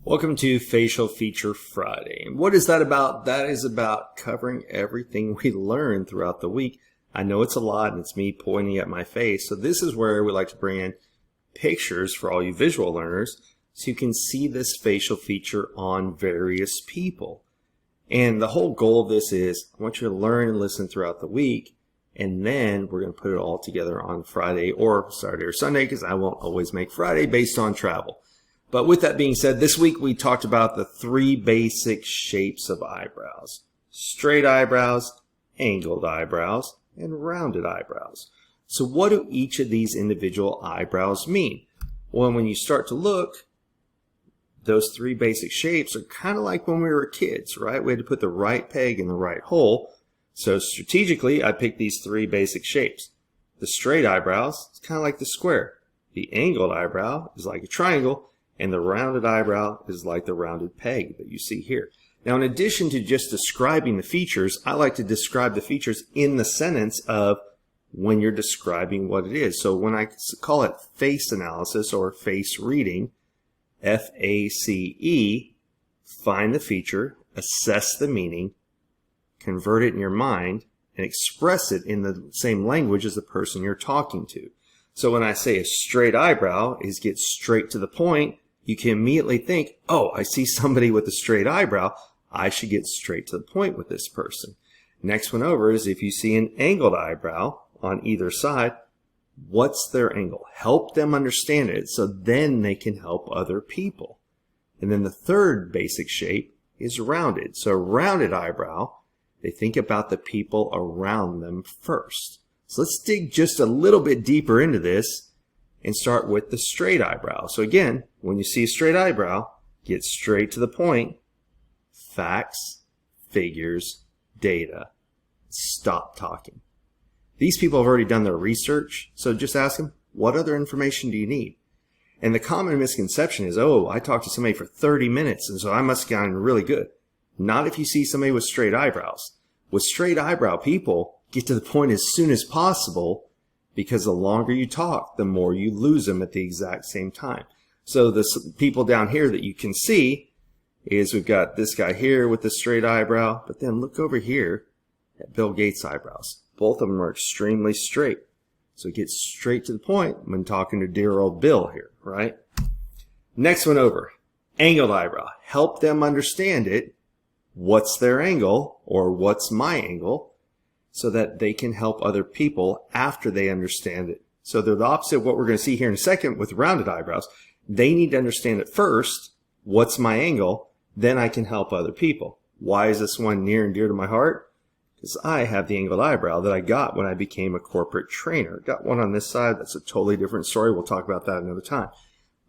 Welcome to Facial Feature Friday. And what is that about? That is about covering everything we learn throughout the week. I know it's a lot and it's me pointing at my face. So this is where we like to bring in pictures for all you visual learners so you can see this facial feature on various people. And the whole goal of this is I want you to learn and listen throughout the week, and then we're going to put it all together on Friday or Saturday or Sunday, because I won't always make Friday based on travel. But with that being said, this week we talked about the three basic shapes of eyebrows: straight eyebrows, angled eyebrows, and rounded eyebrows. So what do each of these individual eyebrows mean? Well, when you start to look, those three basic shapes are kind of like when we were kids, right? We had to put the right peg in the right hole. So strategically, I picked these three basic shapes. The straight eyebrows is kind of like the square. The angled eyebrow is like a triangle. And the rounded eyebrow is like the rounded peg that you see here. Now, in addition to just describing the features, I like to describe the features in the sentence of when you're describing what it is. So when I call it face analysis or face reading, F-A-C-E, find the feature, assess the meaning, convert it in your mind, and express it in the same language as the person you're talking to. So when I say a straight eyebrow is get straight to the point, you can immediately think, oh, I see somebody with a straight eyebrow. I should get straight to the point with this person. Next one over is if you see an angled eyebrow on either side, what's their angle? Help them understand it so then they can help other people. And then the third basic shape is rounded. So a rounded eyebrow, they think about the people around them first. So let's dig just a little bit deeper into this and start with the straight eyebrow. So again, when you see a straight eyebrow, get straight to the point. Facts, figures, data. Stop talking. These people have already done their research, so just ask them, what other information do you need? And the common misconception is, oh, I talked to somebody for 30 minutes, and so I must have gotten really good. Not if you see somebody with straight eyebrows. With straight eyebrow people, get to the point as soon as possible, because the longer you talk, the more you lose them at the exact same time. So the people down here that you can see is we've got this guy here with the straight eyebrow, but then look over here at Bill Gates' eyebrows. Both of them are extremely straight. So get straight to the point when talking to dear old Bill here, right? Next one over, angled eyebrow. Help them understand it. What's their angle, or what's my angle, so that they can help other people after they understand it. So they're the opposite of what we're going to see here in a second with rounded eyebrows. They need to understand it first. What's my angle? Then I can help other people. Why is this one near and dear to my heart? Because I have the angled eyebrow that I got when I became a corporate trainer. Got one on this side. That's a totally different story. We'll talk about that another time.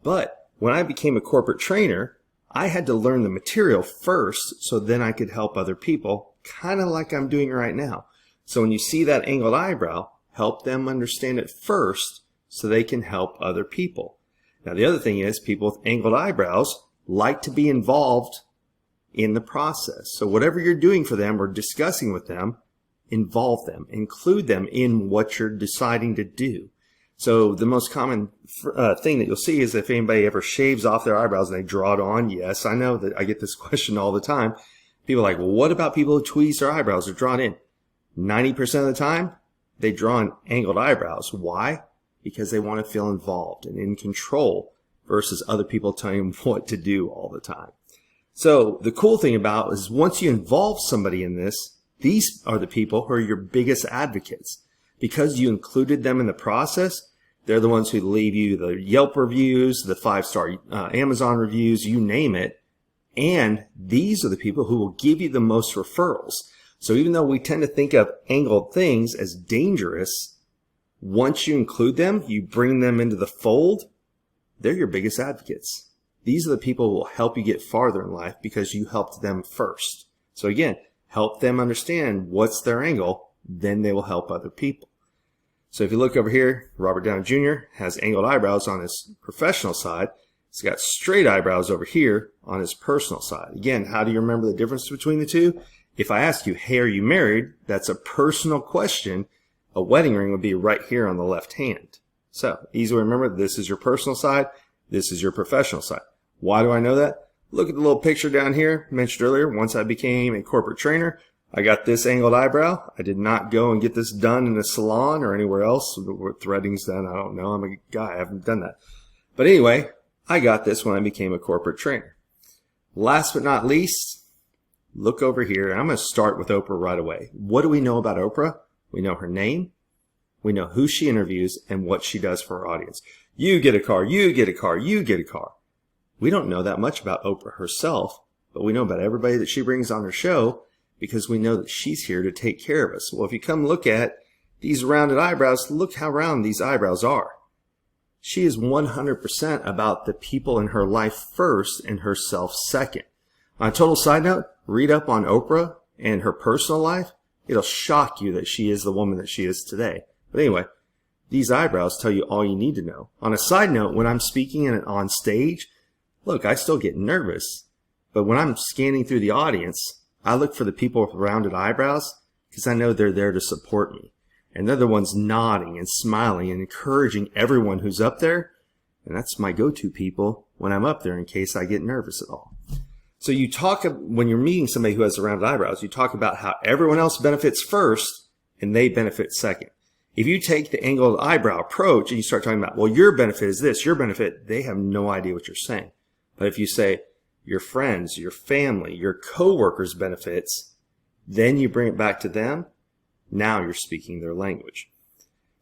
But when I became a corporate trainer, I had to learn the material first so then I could help other people, kind of like I'm doing right now. So when you see that angled eyebrow, help them understand it first so they can help other people. Now the other thing is people with angled eyebrows like to be involved in the process. So whatever you're doing for them or discussing with them, involve them, include them in what you're deciding to do. So the most common thing that you'll see is if anybody ever shaves off their eyebrows and they draw it on. Yes, I know that I get this question all the time. People are like, well, what about people who tweeze their eyebrows or draw it in? 90% of the time, they draw on angled eyebrows. Why? Because they want to feel involved and in control versus other people telling them what to do all the time. So the cool thing about it is once you involve somebody in this, these are the people who are your biggest advocates. Because you included them in the process, they're the ones who leave you the Yelp reviews, the 5-star Amazon reviews, you name it. And these are the people who will give you the most referrals. So even though we tend to think of angled things as dangerous, once you include them, you bring them into the fold, they're your biggest advocates. These are the people who will help you get farther in life because you helped them first. So again, help them understand what's their angle, then they will help other people. So if you look over here, Robert Downey Jr. has angled eyebrows on his professional side. He's got straight eyebrows over here on his personal side. Again, how do you remember the difference between the two? If I ask you, hey, are you married? That's a personal question. A wedding ring would be right here on the left hand. So easy to remember, this is your personal side. This is your professional side. Why do I know that? Look at the little picture down here. Mentioned earlier, once I became a corporate trainer, I got this angled eyebrow. I did not go and get this done in a salon or anywhere else where threading's done. I don't know. I'm a guy. I haven't done that. But anyway, I got this when I became a corporate trainer. Last but not least, look over here. I'm going to start with Oprah right away. What do we know about Oprah? We know her name. We know who she interviews and what she does for her audience. You get a car, you get a car, you get a car. We don't know that much about Oprah herself, but we know about everybody that she brings on her show because we know that she's here to take care of us. Well, if you come look at these rounded eyebrows, look how round these eyebrows are. She is 100% about the people in her life first and herself second. On a total side note, read up on Oprah and her personal life. It'll shock you that she is the woman that she is today. But anyway, these eyebrows tell you all you need to know. On a side note, when I'm speaking on stage, look, I still get nervous. But when I'm scanning through the audience, I look for the people with rounded eyebrows because I know they're there to support me. And they're the ones nodding and smiling and encouraging everyone who's up there. And that's my go-to people when I'm up there in case I get nervous at all. So you talk, when you're meeting somebody who has rounded eyebrows, you talk about how everyone else benefits first and they benefit second. If you take the angled eyebrow approach and you start talking about, well, your benefit is this, your benefit, they have no idea what you're saying. But if you say your friends, your family, your coworkers' benefits, then you bring it back to them, now you're speaking their language.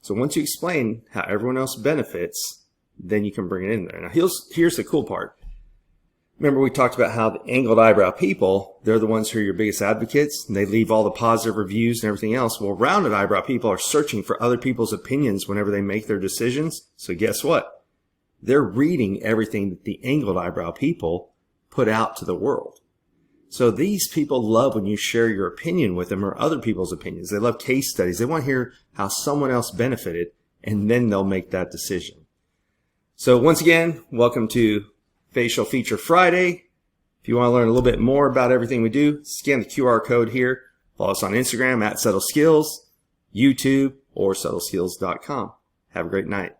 So once you explain how everyone else benefits, then you can bring it in there. Now here's the cool part. Remember we talked about how the angled eyebrow people, they're the ones who are your biggest advocates, and they leave all the positive reviews and everything else. Well, rounded eyebrow people are searching for other people's opinions whenever they make their decisions. So guess what? They're reading everything that the angled eyebrow people put out to the world. So these people love when you share your opinion with them or other people's opinions. They love case studies. They want to hear how someone else benefited, and then they'll make that decision. So once again, welcome to Facial Feature Friday. If you want to learn a little bit more about everything we do, scan the QR code here. Follow us on Instagram @SubtleSkills, YouTube, or subtleskills.com. Have a great night.